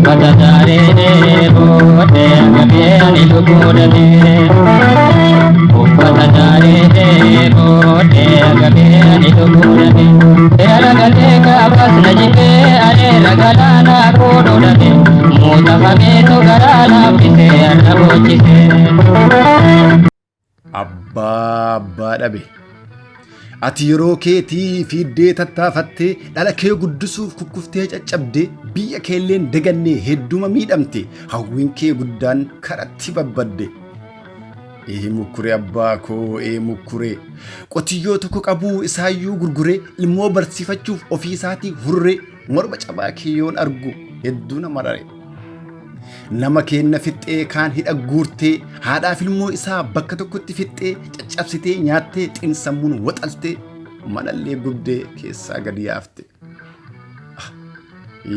Badadare bote gabe ani lugurane. Badadare bote gabe ani lugurane. Era gale ka bas najibe are ragalana kododane. Muta hame to garala pise arnabochise. Abbaa dhabe. Ati yeroo keetii fiiddee tattaafattee dhala kee guddisuuf kukkuftee caccabdee biyya keelleen dagannee hedduma miidhamte hawwiin kee guddaan karatti babbadde. Mukkuree abbaa koo mukkuree qotiyyoo tokko qabuu isaayyuu gurguree ilmoo barsiifachuuf ofii isaatii hurree morma cabaa kee yoon argu hedduu nama rare. Nama kenna fixxee kaan hidha guurtee haadhaaf ilmoo isaa bakka tokkotti fixxee caccabsitee nyaattee xinsammuun waxaltee manallee gubdee keessaa gadi yaafte.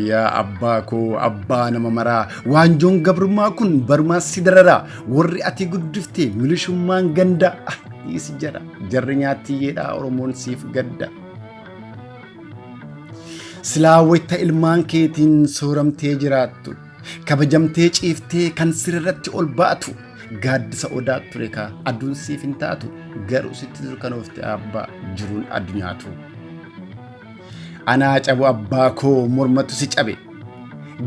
Yaa abbaa koo abbaa nama maraa waanjoon gabrummaa kun barumaas si dararaa warri ati guddiftee milishummaan ganda dhiisi jara jarri nyaatiyyeedhaa Oromoon siif gadda. Silaa wayita ilmaan keetiin sooramtee jiraattu kabajamtee ciiftee kan sirratti ol baatu gaaddisa odaa ture kaa aduun siif hin taatu garuu sitti durkanoofte abbaa jiruun addunyaatu. Anaa cabu abbaa koo mormatu si cabe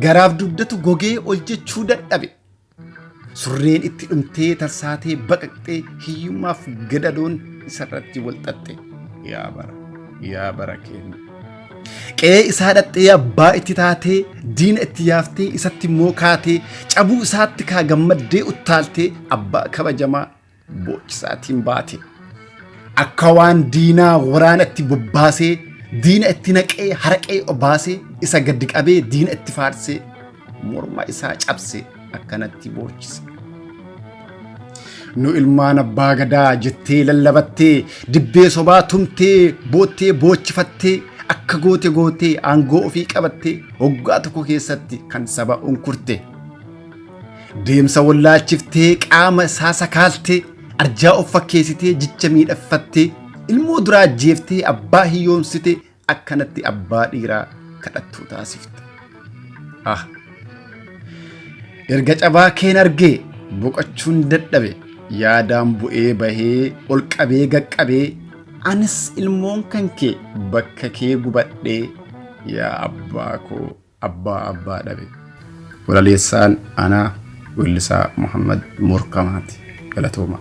garaaf dugdatu gogee ol jechuu dadhabe surreen itti dhumtee tarsaatee baqaqxee hiyyummaaf gadadoon isarratti walxaxxe yaa bara keenya. Qe'ee isaa dhaxxee abbaa itti taatee diina itti yaaftee isatti immoo kaatee cabuu isaatti kaa gammaddee uttaaltee abbaa kabajamaa boochisaatiin baate. Akka waan diinaa waraana itti bobbaasee diina itti naqee haraqee obaasee isa gaddi qabee diina itti faarsee morma isaa cabsee akkanatti boocise. Nu ilmaan abbaa gadaa jettee lallabattee dibbee sobaa tumtee boottee boochifattee akka gootee aangoo ofii qabattee hoggaa tokko keessatti kan saba unkurte. Deemsa wallaalchiftee qaama isaa sakaaltee arjaa of fakkeessitee jicha miidhaffattee ilmoo duraa jeeftee abbaa hiyyoomsite akkanatti abbaa dhiiraa kadhattuu taasifte. Erga cabaa keen argee boqochuun dadhabe yaadaan bu'ee bahee ol qabee gaqqabee anis ilmoon kan kee bakka kee gubadhee yaa abbaa koo abbaa dhabe. Walaleessaan anaa Weellisaa Muhammad Murkamaati. Galatooma.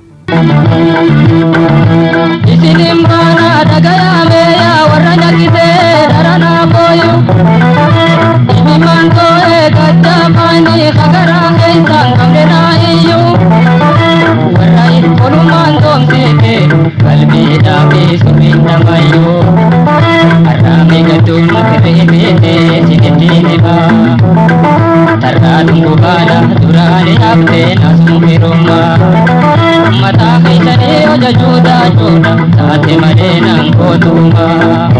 Isinin baana dhagayame yaa warra nyakkisee daranaa booyu. Ibimaan too'ee gajjafaanii hagaraa keessaan qabdenaa iyyuu. Warra olumaan toomsite qalbiidhaa fi sirriin namayyuu. Har'aami gadduun sirrii beekee sinittiin himaa. Tarraadhuun gobaala duraan haaftee naasuun firummaa. Mataa keessanii hojjechuu daachuudha taate malee naan kootumaa.